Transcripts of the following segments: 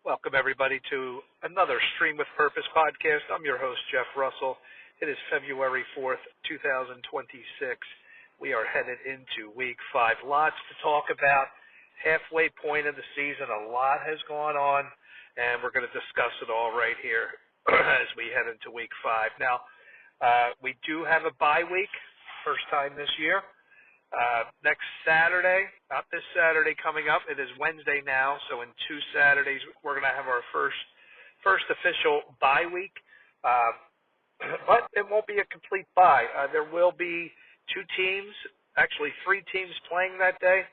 Welcome, everybody, to another Stream with Purpose podcast. I'm your host, Jeff Russell. It is February 4th, 2026. We are headed into Week 5. Lots to talk about. Halfway point of the season. A lot has gone on, and we're going to discuss it all right here as we head into Week 5. Now, we do have a bye week, first time this year. Next Saturday, not this Saturday coming up, it is Wednesday now, so in 2 Saturdays we're going to have our first official bye week, but it won't be a complete bye. There will be 2 teams, actually 3 teams playing that day,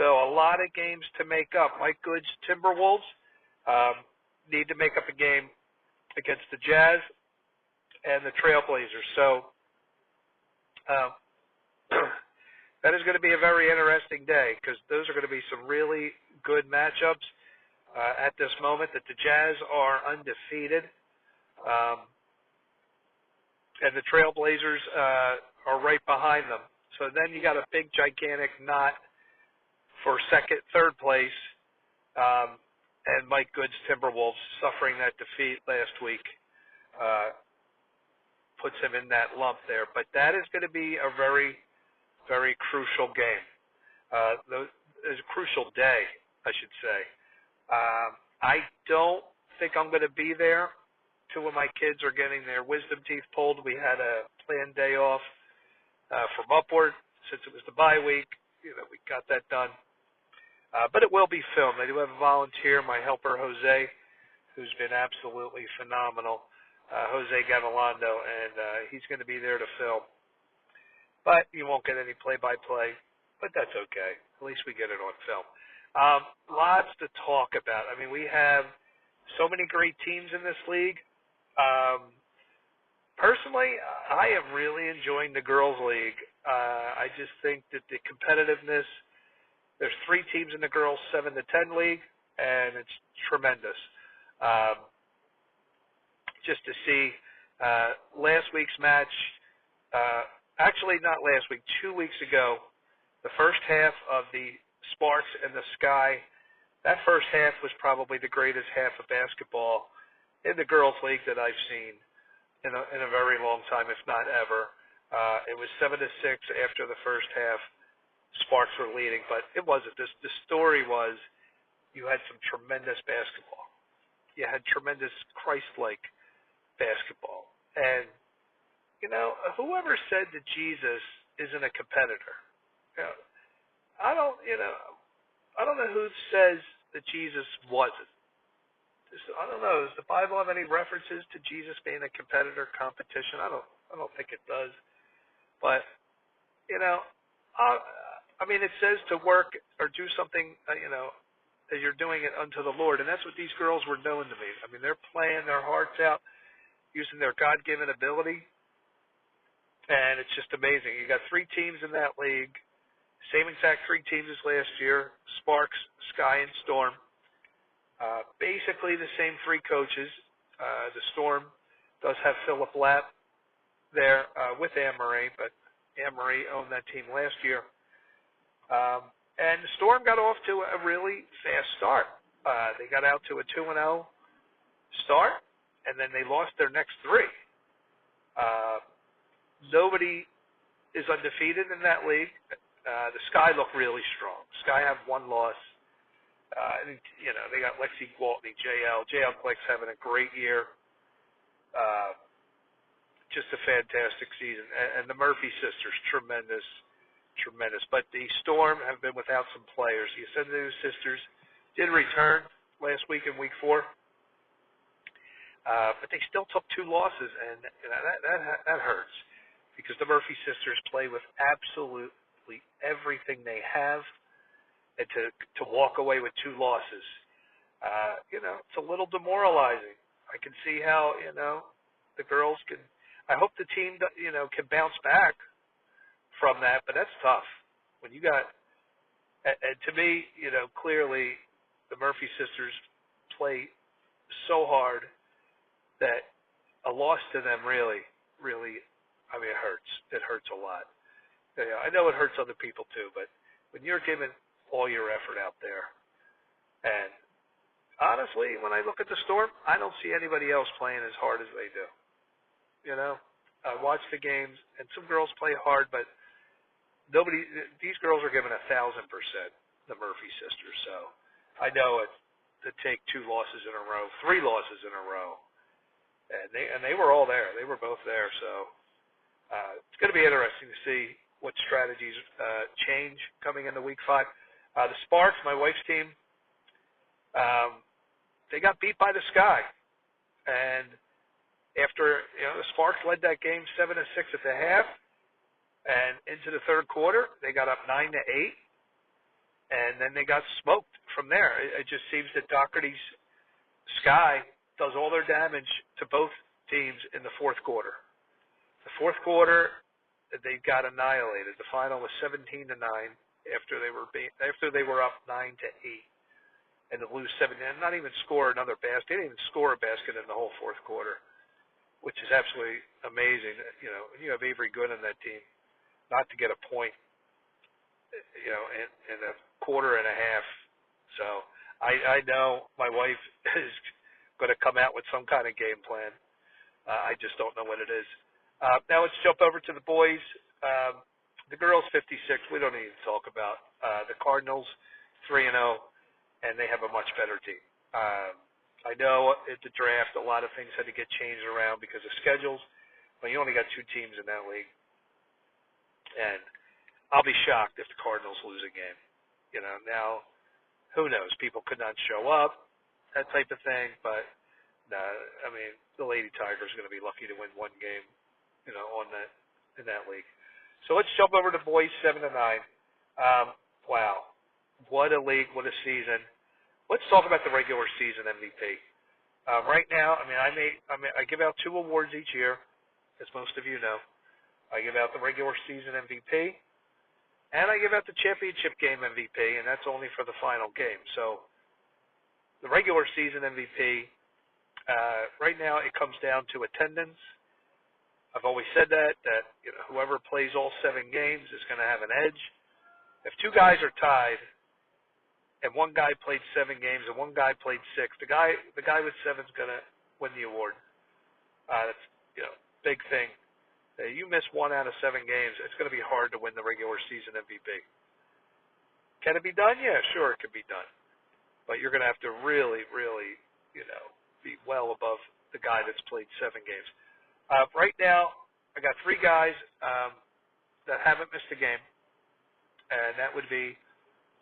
so a lot of games to make up. Mike Good's Timberwolves need to make up a game against the Jazz and the Trailblazers, so that is going to be a very interesting day because those are going to be some really good matchups at this moment. That the Jazz are undefeated, and the Trailblazers are right behind them. So then you got a big, gigantic knot for third place, and Mike Good's Timberwolves suffering that defeat last week puts him in that lump there. But that is going to be a very crucial game. It's a crucial day, I should say. I don't think I'm going to be there. 2 of my kids are getting their wisdom teeth pulled. We had a planned day off from Upward since it was the bye week. We got that done. But it will be filmed. I do have a volunteer, my helper, Jose, who's been absolutely phenomenal, Jose Gavilando, and he's going to be there to film. But you won't get any play-by-play, but that's okay. At least we get it on film. Lots to talk about. I mean, we have so many great teams in this league. Personally, I am really enjoying the girls' league. I just think that the competitiveness, there's 3 teams in the girls' 7 to 10 league, and it's tremendous. Just to see last week's match, actually, not last week, 2 weeks ago, the first half of the Sparks and the Sky, that first half was probably the greatest half of basketball in the girls' league that I've seen in a very long time, if not ever. It was 7-6 after the first half. Sparks were leading, but it wasn't. The story was you had some tremendous basketball. You had tremendous Christ-like basketball. And whoever said that Jesus isn't a competitor, I don't know who says that Jesus wasn't. I don't know. Does the Bible have any references to Jesus being a competitor, competition? I don't think it does. But it says to work or do something, as you're doing it unto the Lord, and that's what these girls were doing to me. I mean, they're playing their hearts out, using their God-given ability. And it's just amazing. You got 3 teams in that league, same exact 3 teams as last year, Sparks, Sky, and Storm. Basically the same 3 coaches. The Storm does have Philip Lapp there with Anne-Marie, but Anne-Marie owned that team last year. And the Storm got off to a really fast start. They got out to a 2-0 start, and then they lost their next 3. Nobody is undefeated in that league. The Sky look really strong. Sky have 1 loss. They got Lexi Gwaltney, JL. JL Glick's having a great year. Just a fantastic season. And the Murphy sisters, tremendous. But the Storm have been without some players. The Ascended sisters did return last week in Week 4. But they still took 2 losses, and that hurts. Because the Murphy sisters play with absolutely everything they have, and to walk away with 2 losses, it's a little demoralizing. I can see how the girls can. I hope the team can bounce back from that, but that's tough when you got. And to me, clearly, the Murphy sisters play so hard that a loss to them really. It hurts. It hurts a lot. I know it hurts other people too, but when you're giving all your effort out there, and honestly, when I look at the Storm, I don't see anybody else playing as hard as they do. You know, I watch the games, and some girls play hard, but nobody. These girls are giving 1,000%. The Murphy sisters. So I know it to take 2 losses in a row, 3 losses in a row, and they were all there. They were both there. So it's going to be interesting to see what strategies change coming into Week 5. The Sparks, my wife's team, they got beat by the Sky, and after the Sparks led that game 7-6 at the half, and into the third quarter they got up 9-8, and then they got smoked from there. It just seems that Doherty's Sky does all their damage to both teams in the fourth quarter. The fourth quarter, they got annihilated. The final was 17-9 after they were up 9-8. And to lose 7, and not even score another basket. They didn't even score a basket in the whole fourth quarter, which is absolutely amazing. You have Avery Good on that team, not to get a point, in a quarter and a half. So I know my wife is going to come out with some kind of game plan. I just don't know what it is. Now let's jump over to the boys. The girls 56. We don't need to talk about the Cardinals 3-0. And they have a much better team. I know at the draft a lot of things had to get changed around because of schedules, but you only got 2 teams in that league. And I'll be shocked if the Cardinals lose a game. Now, who knows? People could not show up, that type of thing, but the Lady Tigers are going to be lucky to win 1 game, in that league. So let's jump over to boys 7-9. Wow. What a league, what a season. Let's talk about the regular season MVP. Right now, I give out 2 awards each year, as most of you know. I give out the regular season MVP, and I give out the championship game MVP, and that's only for the final game. So the regular season MVP, right now it comes down to attendance. I've always said that whoever plays all 7 games is going to have an edge. If 2 guys are tied, and 1 guy played 7 games and 1 guy played 6, the guy with 7 is going to win the award. That's big thing. You miss 1 out of 7 games, it's going to be hard to win the regular season MVP. Can it be done? Yeah, sure, it can be done. But you're going to have to really, really, be well above the guy that's played 7 games. Right now, I got 3 guys that haven't missed a game, and that would be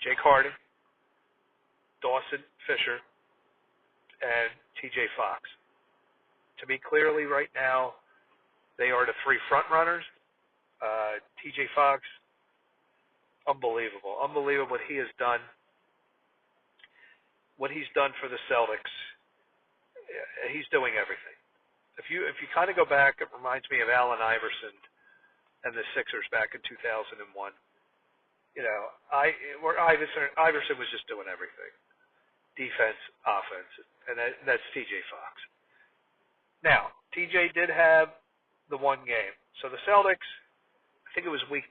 Jake Harding, Dawson Fisher, and TJ Fox. To me, clearly right now, they are the 3 front runners. TJ Fox, unbelievable. Unbelievable what he has done. What he's done for the Celtics. He's doing everything. If you kind of go back, it reminds me of Allen Iverson and the Sixers back in 2001. Where Iverson was just doing everything. Defense, offense, and that's TJ Fox. Now, TJ did have the 1 game. So the Celtics, I think it was week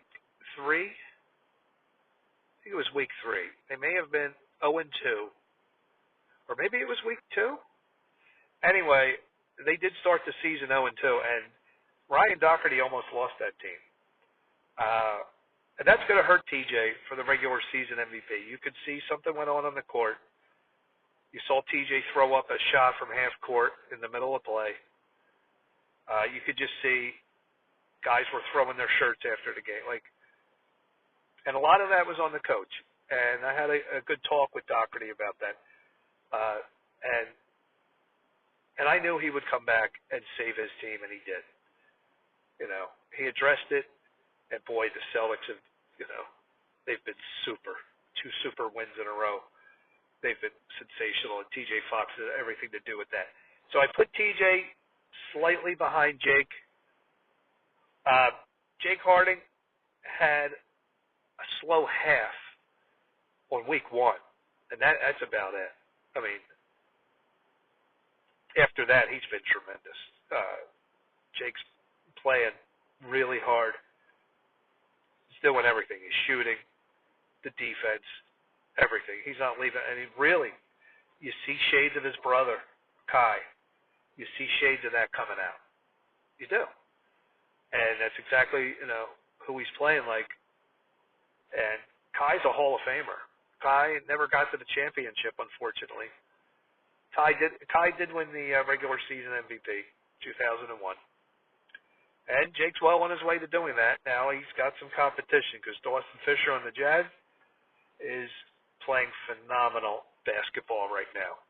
3. They may have been 0-2, or maybe it was week 2. Anyway, they did start the season 0-2, and Ryan Doherty almost lost that team. And that's going to hurt TJ for the regular season MVP. You could see something went on the court. You saw TJ throw up a shot from half court in the middle of play. You could just see guys were throwing their shirts after the game. And a lot of that was on the coach. And I had a good talk with Doherty about that. And I knew he would come back and save his team, and he did. He addressed it, and boy, the Celtics have, they've been super. 2 super wins in a row. They've been sensational, and TJ Fox has everything to do with that. So I put TJ slightly behind Jake. Jake Harding had a slow half on week 1, and that's about it. After that, he's been tremendous. Jake's playing really hard. He's doing everything. He's shooting, the defense, everything. He's not leaving. And he really, you see shades of his brother, Kai. You see shades of that coming out. You do. And that's exactly, who he's playing like. And Kai's a Hall of Famer. Kai never got to the championship, unfortunately. Kai did win the regular season MVP, 2001. And Jake's well on his way to doing that. Now he's got some competition because Dawson Fisher on the Jazz is playing phenomenal basketball right now.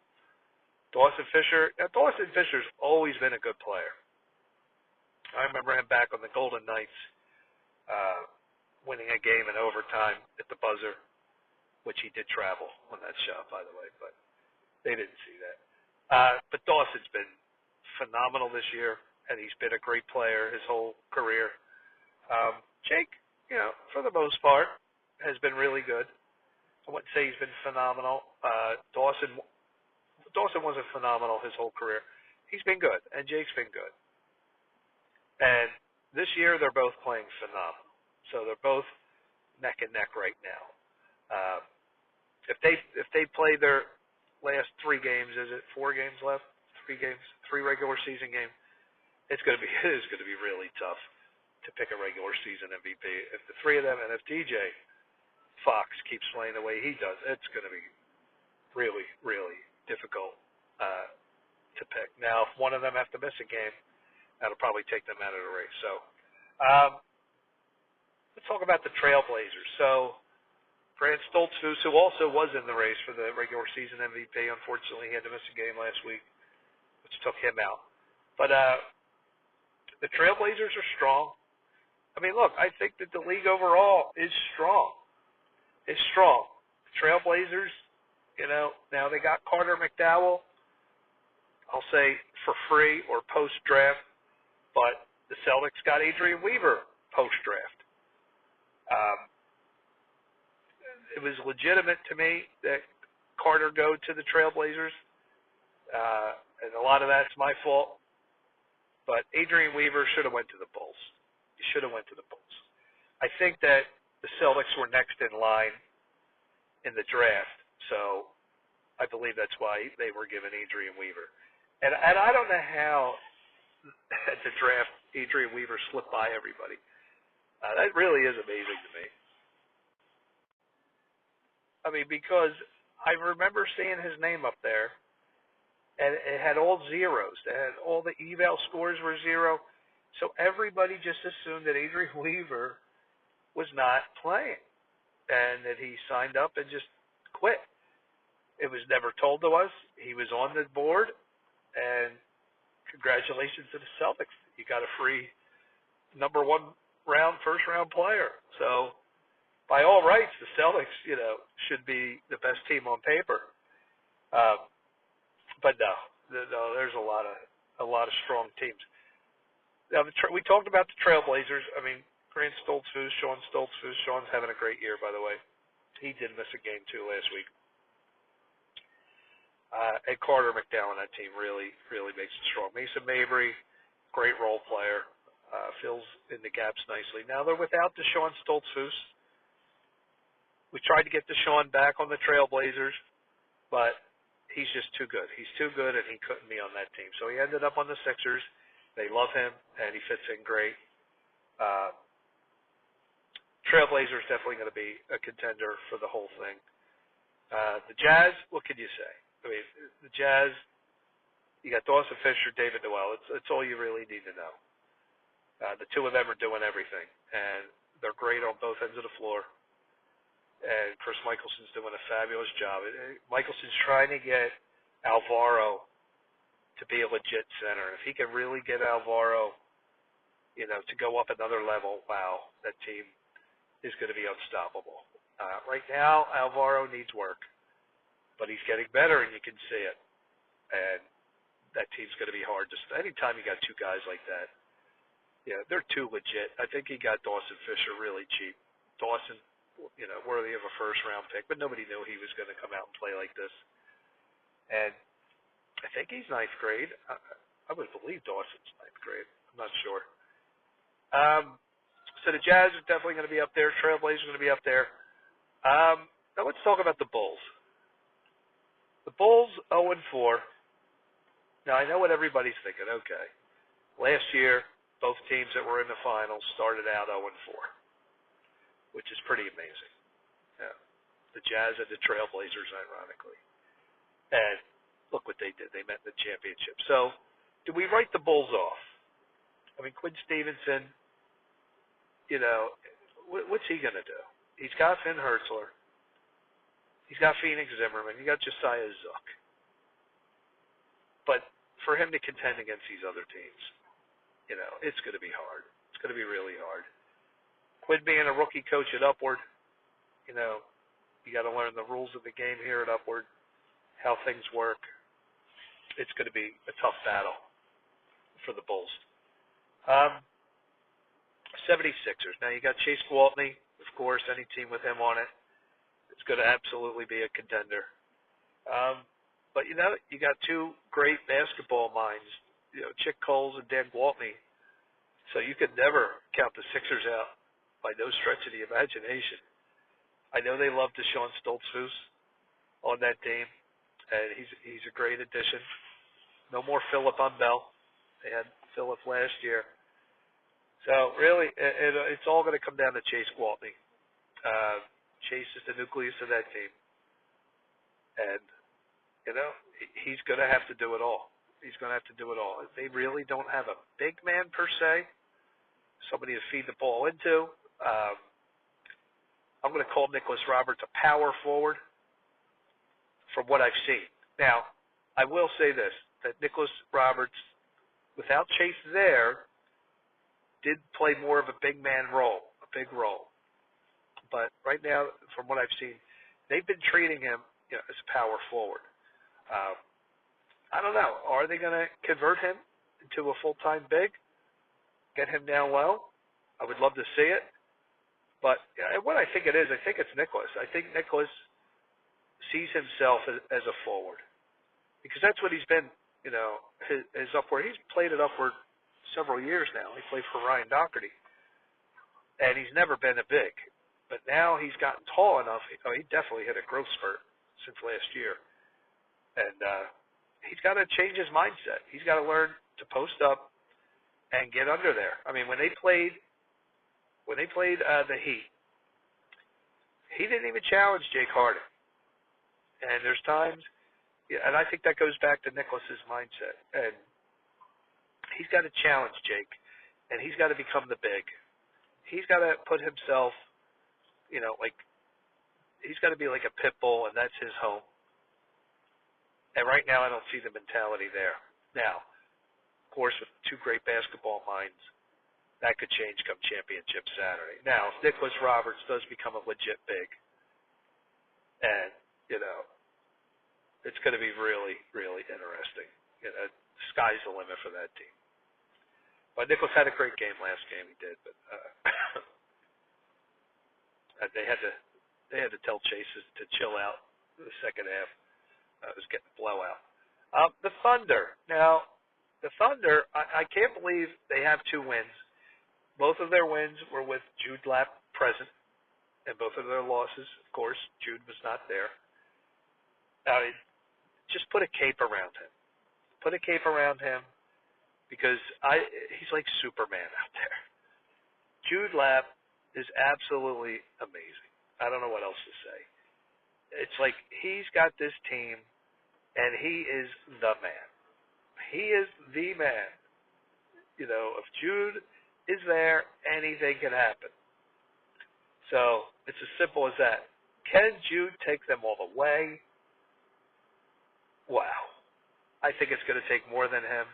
Dawson Fisher's always been a good player. I remember him back on the Golden Knights, winning a game in overtime at the buzzer, which he did travel on that shot, by the way, but they didn't see that. But Dawson's been phenomenal this year, and he's been a great player his whole career. Jake, for the most part, has been really good. I wouldn't say he's been phenomenal. Dawson wasn't phenomenal his whole career. He's been good, and Jake's been good. And this year, they're both playing phenomenal. So they're both neck and neck right now. If they play their last 3 games, is it 4 games left? 3 games, 3 regular season games. It is going to be really tough to pick a regular season MVP. If the 3 of them, and if DJ Fox keeps playing the way he does, it's going to be really, really difficult to pick. Now, if one of them have to miss a game, that'll probably take them out of the race. So, let's talk about the Trailblazers. So, Grant Stoltzfus, who also was in the race for the regular season MVP, unfortunately, he had to miss a game last week, which took him out. But the Trailblazers are strong. I mean, look, I think that the league overall is strong. The Trailblazers, now they got Carter McDowell, I'll say for free or post-draft, but the Celtics got Adrian Weaver post-draft. It was legitimate to me that Carter go to the Trailblazers, and a lot of that's my fault. But Adrian Weaver should have went to the Bulls. He should have went to the Bulls. I think that the Celtics were next in line in the draft, so I believe that's why they were given Adrian Weaver. And I don't know how at the draft Adrian Weaver slipped by everybody. That really is amazing to me. I mean, because I remember seeing his name up there, and it had all zeros. It had all the eval scores were 0. So everybody just assumed that Adrian Weaver was not playing and that he signed up and just quit. It was never told to us. He was on the board, and congratulations to the Celtics. You got a free number 1 first round player. So by all rights, the Celtics, should be the best team on paper. But no, there's a lot of strong teams. Now, we talked about the Trailblazers. I mean, Grant Stoltzfus, Sean Stoltzfus. Sean's having a great year, by the way. He did miss a game too last week. And Carter McDowell on that team really, really makes it strong. Mason Mabry, great role player, fills in the gaps nicely. Now they're without Deshaun Stoltzfus. We tried to get Deshaun back on the Trailblazers, but he's just too good. He's too good, and he couldn't be on that team. So he ended up on the Sixers. They love him, and he fits in great. Trailblazers definitely going to be a contender for the whole thing. The Jazz, what can you say? I mean, the Jazz, you got Dawson Fisher, David Noel. It's all you really need to know. The 2 of them are doing everything, and they're great on both ends of the floor. And Chris Michelson's doing a fabulous job. Michelson's trying to get Alvaro to be a legit center. If he can really get Alvaro, to go up another level, wow, that team is going to be unstoppable. Right now, Alvaro needs work, but he's getting better, and you can see it. And that team's going to be hard. Just anytime you got 2 guys like that, they're too legit. I think he got Dawson Fisher really cheap. Dawson, worthy of a first-round pick, but nobody knew he was going to come out and play like this. And I think he's 9th grade. I would believe Dawson's 9th grade. I'm not sure. So the Jazz are definitely going to be up there. Trailblazers are going to be up there. Now let's talk about the Bulls. The Bulls 0-4. Now, I know what everybody's thinking. Okay, last year, both teams that were in the finals started out 0-4, which is pretty amazing. Yeah. The Jazz and the Trailblazers, ironically. And look what they did. They met in the championship. So, do we write the Bulls off? I mean, Quinn Stevenson, what's he going to do? He's got Finn Hertzler. He's got Phoenix Zimmerman. You got Josiah Zook. But for him to contend against these other teams, it's going to be hard. It's going to be really hard. Quinn being a rookie coach at Upward, you got to learn the rules of the game here at Upward, how things work. It's going to be a tough battle for the Bulls. 76ers. Now, you got Chase Gwaltney, of course, any team with him on it. It's going to absolutely be a contender. But, you got two great basketball minds, Chick Coles and Dan Gwaltney. So you could never count the Sixers out by no stretch of the imagination. I know they love Deshaun Stoltzfus on that team, and he's a great addition. No more Philip Umbell. They had Philip last year. So, really, it's all going to come down to Chase Gwaltney. Chase is the nucleus of that team. And, he's going to have to do it all. He's going to have to do it all. They really don't have a big man per se, somebody to feed the ball into. I'm going to call Nicholas Roberts a power forward from what I've seen. Now, I will say this, that Nicholas Roberts, without Chase there, did play more of a big man role, a big role. But right now, from what I've seen, they've been treating him as a power forward. I don't know. Are they going to convert him into a full-time big? Get him down low? I would love to see it. But what I think it is, I think it's Nicholas. I think Nicholas sees himself as a forward. Because that's what he's been, his upward. He's played it upward several years now. He played for Ryan Doherty. And he's never been a big. But now he's gotten tall enough. He definitely hit a growth spurt since last year. And he's got to change his mindset. He's got to learn to post up and get under there. I mean, when they played the Heat, he didn't even challenge Jake Harden. And there's times, and I think that goes back to Nicholas's mindset. And he's got to challenge Jake, and he's got to become the big. He's got to put himself, he's got to be like a pit bull, and that's his home. And right now, I don't see the mentality there. Now, of course, with two great basketball minds, that could change come championship Saturday. Now, if Nicholas Roberts does become a legit big, and, it's going to be really, really interesting. The sky's the limit for that team. But Nicholas had a great game last game. He did, but they had to tell Chase to chill out in the second half. It was getting a blowout. The Thunder. Now, the Thunder, I can't believe they have 2 wins. Both of their wins were with Jude Lapp present, and both of their losses, of course, Jude was not there. Just put a cape around him. Put a cape around him because he's like Superman out there. Jude Lapp is absolutely amazing. I don't know what else to say. It's like he's got this team, and he is the man. He is the man. If Jude is there, anything can happen. So it's as simple as that. Can Jude take them all the way? Wow. I think it's going to take more than him.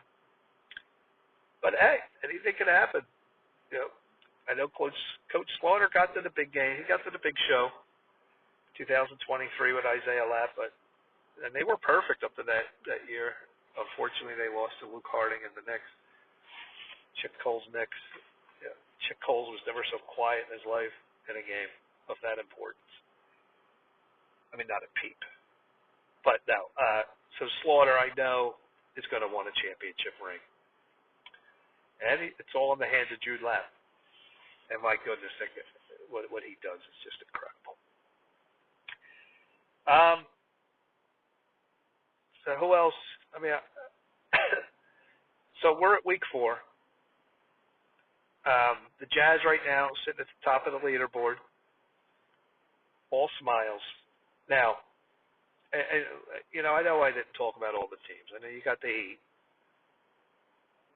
But hey, anything can happen. I know Coach Slaughter got to the big game. He got to the big show, 2023 with Isaiah Lapp, and they were perfect up to that year. Unfortunately, they lost to Luke Harding in the Knicks. Chick Cole's Knicks. Yeah. Chick Cole was never so quiet in his life in a game of that importance. I mean, not a peep. But no. So Slaughter, I know, is going to want a championship ring. And it's all in the hands of Jude Lapp. And my goodness, what he does is just incredible. So who else? I mean, so we're at week 4. The Jazz right now sitting at the top of the leaderboard, all smiles. Now, I know I didn't talk about all the teams. I know you got the Heat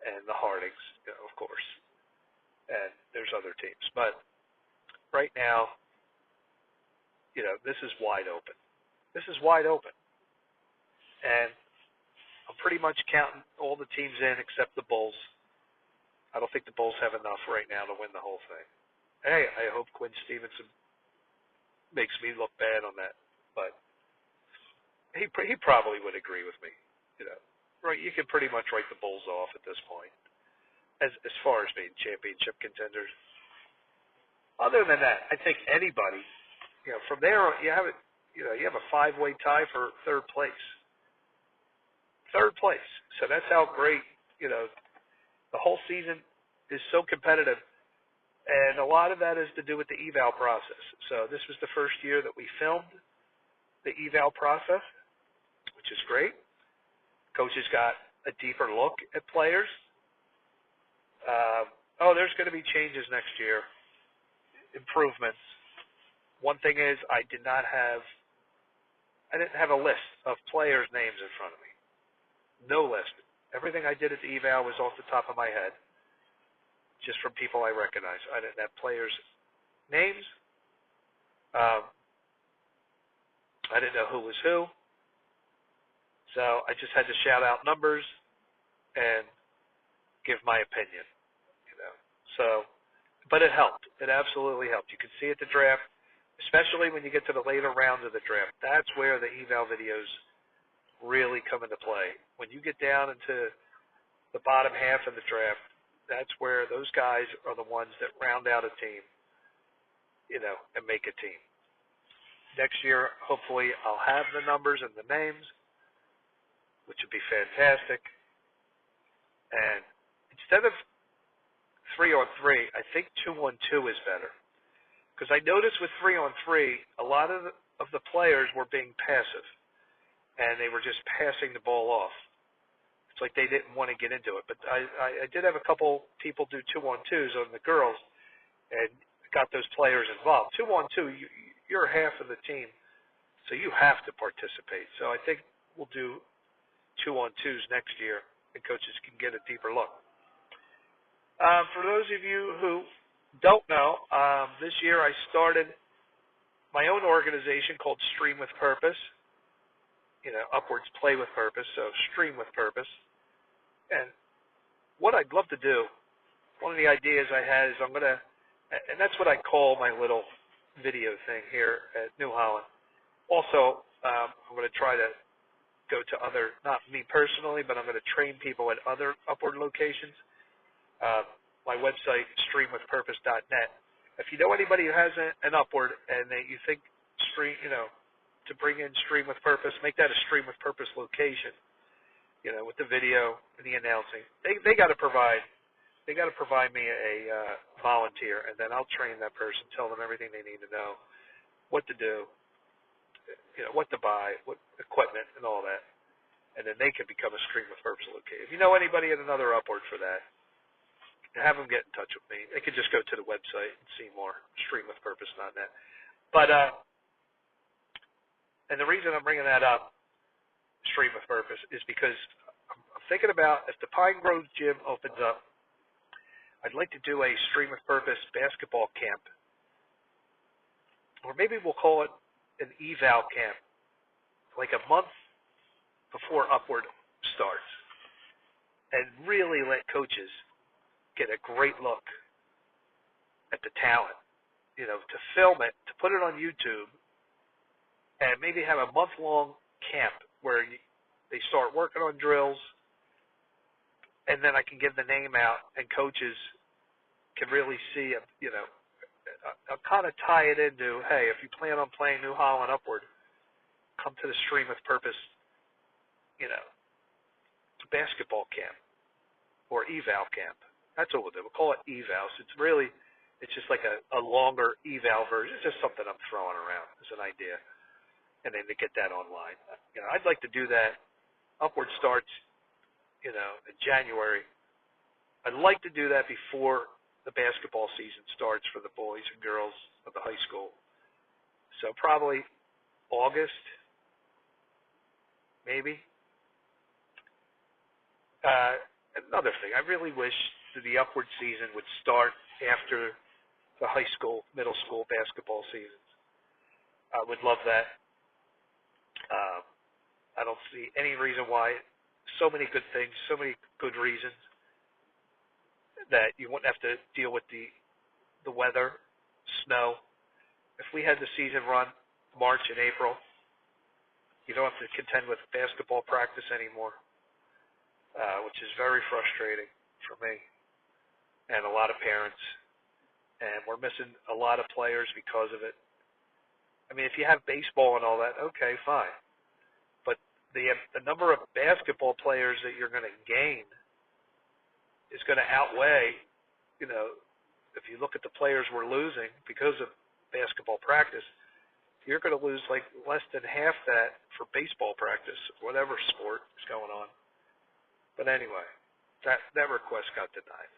and the Hardings, of course, and there's other teams. But right now, this is wide open. This is wide open. And I'm pretty much counting all the teams in except the Bulls. I don't think the Bulls have enough right now to win the whole thing. Hey, I hope Quinn Stevenson makes me look bad on that, but he probably would agree with me. Right? You can pretty much write the Bulls off at this point, as far as being championship contenders. Other than that, I think anybody, from there you have it. You have a 5-way tie for third place. Third place. So that's how great. The whole season is so competitive. And a lot of that is to do with the eval process. So this was the first year that we filmed the eval process, which is great. Coaches got a deeper look at players. There's going to be changes next year, improvements. One thing is I didn't have a list of players' names in front of me. No list. Everything I did at the eval was off the top of my head, just from people I recognize. I didn't have players' names. I didn't know who was who. So I just had to shout out numbers and give my opinion. But it helped. It absolutely helped. You can see at the draft, especially when you get to the later rounds of the draft, that's where the eval videos really come into play. When you get down into the bottom half of the draft, that's where those guys are the ones that round out a team, and make a team. Next year, hopefully, I'll have the numbers and the names, which would be fantastic. And instead of 3-on-3, I think 2-on-2 is better. Because I noticed with 3-on-3, a lot of the players were being passive, and they were just passing the ball off. It's like they didn't want to get into it. But I did have a couple people do 2-on-2s on the girls, and got those players involved. 2-on-2, you're half of the team, so you have to participate. So I think we'll do 2-on-2s next year, and coaches can get a deeper look. For those of you who don't know, this year I started my own organization called Stream with Purpose. Upwards Play with Purpose, so Stream with Purpose. And what I'd love to do, one of the ideas I had is and that's what I call my little video thing here at New Holland. Also, I'm going to try to go to not me personally, but I'm going to train people at other Upward locations. My website, streamwithpurpose.net. If you know anybody who has an Upward and you think to bring in Stream with Purpose, make that a Stream with Purpose location. With the video and the announcing, they got to provide me a volunteer, and then I'll train that person, tell them everything they need to know, what to do, what to buy, what equipment, and all that, and then they can become a Stream with Purpose location. If you know anybody at another Upward for that, have them get in touch with me. They can just go to the website and see more, streamwithpurpose.net. But and the reason I'm bringing that up, Stream with Purpose, is because I'm thinking about if the Pine Grove Gym opens up, I'd like to do a Stream with Purpose basketball camp, or maybe we'll call it an eval camp, like a month before Upward starts, and really let coaches get a great look at the talent, to film it, to put it on YouTube, and maybe have a month-long camp where they start working on drills, and then I can give the name out, and coaches can really see, I'll kind of tie it into, hey, if you plan on playing New Holland Upward, come to the Stream with Purpose, basketball camp or eval camp. That's what we'll do. We'll call it eval. So it's just like a longer eval version. It's just something I'm throwing around as an idea. And then to get that online. I'd like to do that upward starts, in January. I'd like to do that before the basketball season starts for the boys and girls of the high school. So probably August, maybe. Another thing, I really wish that the upward season would start after the high school, middle school basketball seasons. I would love that. I don't see any reason why. So many good things, so many good reasons that you wouldn't have to deal with the weather, snow. If we had the season run March and April, you don't have to contend with basketball practice anymore, which is very frustrating for me and a lot of parents. And we're missing a lot of players because of it. I mean, if you have baseball and all that, okay, fine. But the number of basketball players that you're going to gain is going to outweigh, if you look at the players we're losing because of basketball practice, you're going to lose like less than half that for baseball practice, whatever sport is going on. But anyway, that request got denied.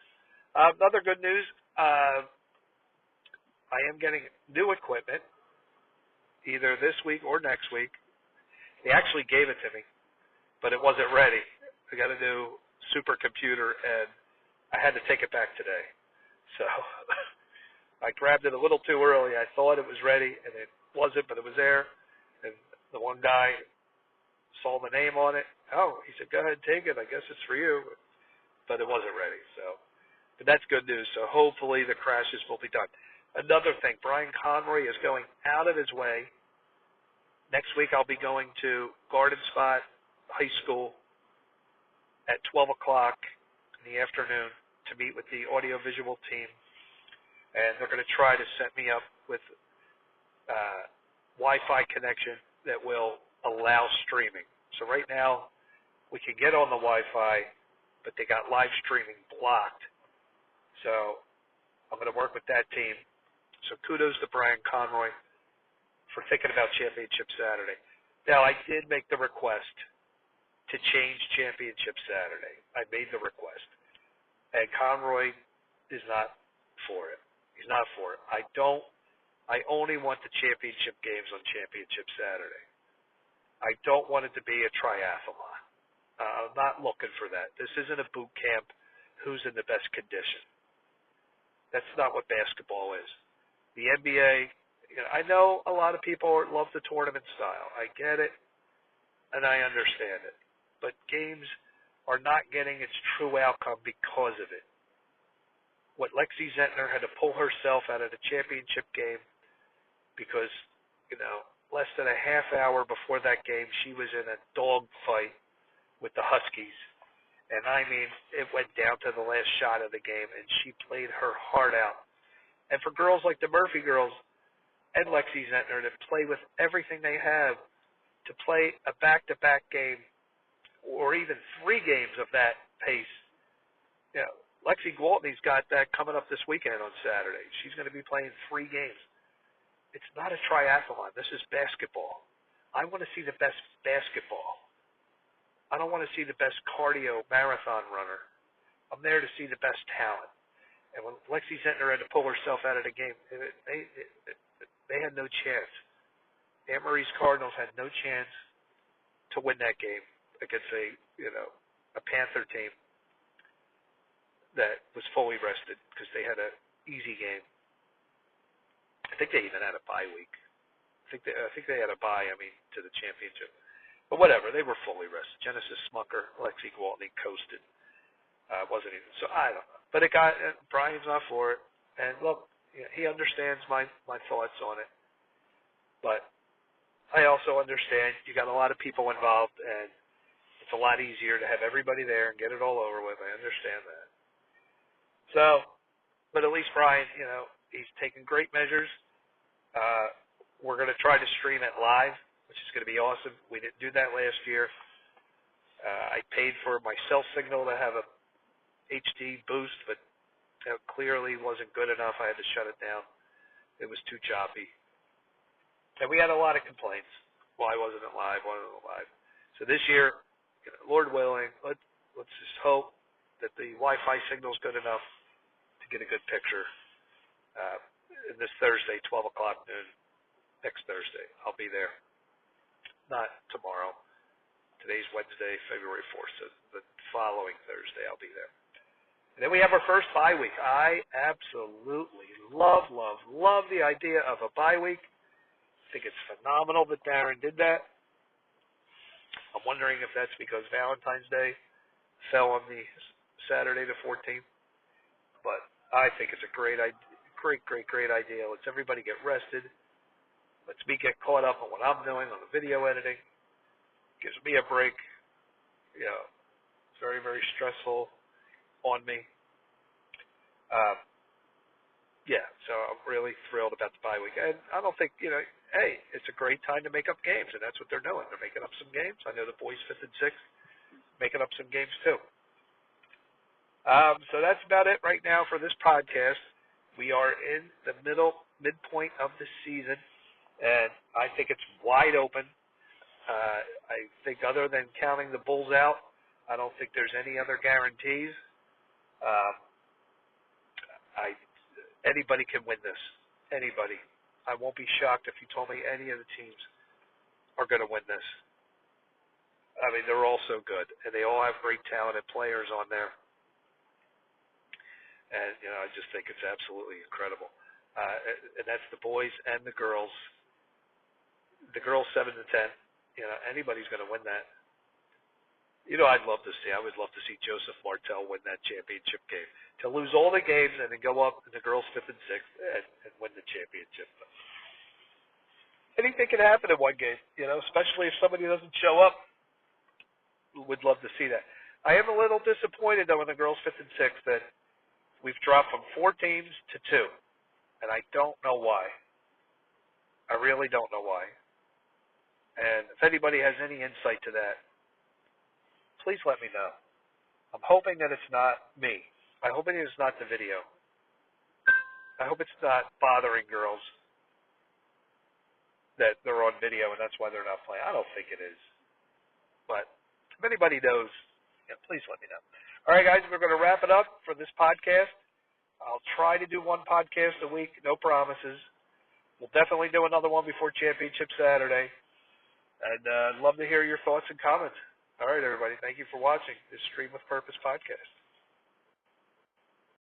Another good news, I am getting new equipment either this week or next week. They actually gave it to me, but it wasn't ready. I got a new supercomputer, and I had to take it back today. So I grabbed it a little too early. I thought it was ready, and it wasn't, but it was there. And the one guy saw the name on it. Oh, he said, go ahead and take it. I guess it's for you. But it wasn't ready. But that's good news. So hopefully the crashes will be done. Another thing, Brian Conroy is going out of his way. Next week I'll be going to Garden Spot High School at 12 o'clock in the afternoon to meet with the audiovisual team. And they're going to try to set me up with Wi-Fi connection that will allow streaming. So right now we can get on the Wi-Fi, but they got live streaming blocked. So I'm going to work with that team. So kudos to Brian Conroy for thinking about Championship Saturday. Now, I did make the request to change Championship Saturday. I made the request. And Conroy is not for it. He's not for it. I only want the championship games on Championship Saturday. I don't want it to be a triathlon. I'm not looking for that. This isn't a boot camp. Who's in the best condition? That's not what basketball is. The NBA, I know a lot of people love the tournament style. I get it, and I understand it. But games are not getting its true outcome because of it. What Lexi Zentner had to pull herself out of the championship game because, less than a half hour before that game, she was in a dog fight with the Huskies. And I mean, it went down to the last shot of the game, and she played her heart out. And for girls like the Murphy girls and Lexi Zentner to play with everything they have, to play a back-to-back game or even 3 games of that pace, Lexi Gwaltney's got that coming up this weekend on Saturday. She's going to be playing 3 games. It's not a triathlon. This is basketball. I want to see the best basketball. I don't want to see the best cardio marathon runner. I'm there to see the best talent. And when Lexi Zentner had to pull herself out of the game, they had no chance. Ann Marie's Cardinals had no chance to win that game against a Panther team that was fully rested because they had an easy game. I think they even had a bye week. I think they had a bye, to the championship. But whatever, they were fully rested. Genesis Smucker, Lexi Gwaltney coasted. Wasn't even, so I don't know. But Brian's not for it. And look, he understands my thoughts on it. But I also understand you got a lot of people involved, and it's a lot easier to have everybody there and get it all over with. I understand that. So, but at least Brian, he's taken great measures. We're going to try to stream it live, which is going to be awesome. We didn't do that last year. I paid for my cell signal to have a HD boost, but clearly wasn't good enough. I had to shut it down. It was too choppy. And we had a lot of complaints. Why wasn't it live? Why wasn't it live? So this year, Lord willing, let's just hope that the Wi-Fi signal's good enough to get a good picture. Uh, this Thursday, 12 o'clock noon, next Thursday, I'll be there. Not tomorrow. Today's Wednesday, February 4th, so the following Thursday I'll be there. And then we have our first bye week. I absolutely love the idea of a bye week. I think it's phenomenal that Darren did that. I'm wondering if that's because Valentine's Day fell on the Saturday the 14th. But I think it's a great idea. Great idea. Let's everybody get rested. Let's me get caught up on what I'm doing on the video editing. Gives me a break. You know, it's very, very stressful on me. Yeah, so I'm really thrilled about the bye week. And I don't think, hey, it's a great time to make up games, and that's what they're doing. They're making up some games. I know the boys 5th and 6th making up some games too. So that's about it right now for this podcast. We are in the midpoint of the season, and I think it's wide open. I think other than counting the Bulls out, I don't think there's any other guarantees. Anybody can win this. Anybody. I won't be shocked if you told me any of the teams are going to win this. I mean, they're all so good, and they all have great talented players on there. And, I just think it's absolutely incredible. And that's the boys and the girls. The girls 7 to 10. Anybody's going to win that. I'd love to see. I would love to see Joseph Martell win that championship game. To lose all the games and then go up in the girls' 5th and 6th and win the championship. Anything can happen in one game, especially if somebody doesn't show up. Would love to see that. I am a little disappointed, though, in the girls' 5th and 6th that we've dropped from 4 teams to 2. And I don't know why. I really don't know why. And if anybody has any insight to that, please let me know. I'm hoping that it's not me. I'm hoping it's not the video. I hope it's not bothering girls that they're on video and that's why they're not playing. I don't think it is. But if anybody knows, please let me know. All right, guys, we're going to wrap it up for this podcast. I'll try to do one podcast a week. No promises. We'll definitely do another one before Championship Saturday. And I'd love to hear your thoughts and comments. All right, everybody. Thank you for watching this Stream with Purpose podcast.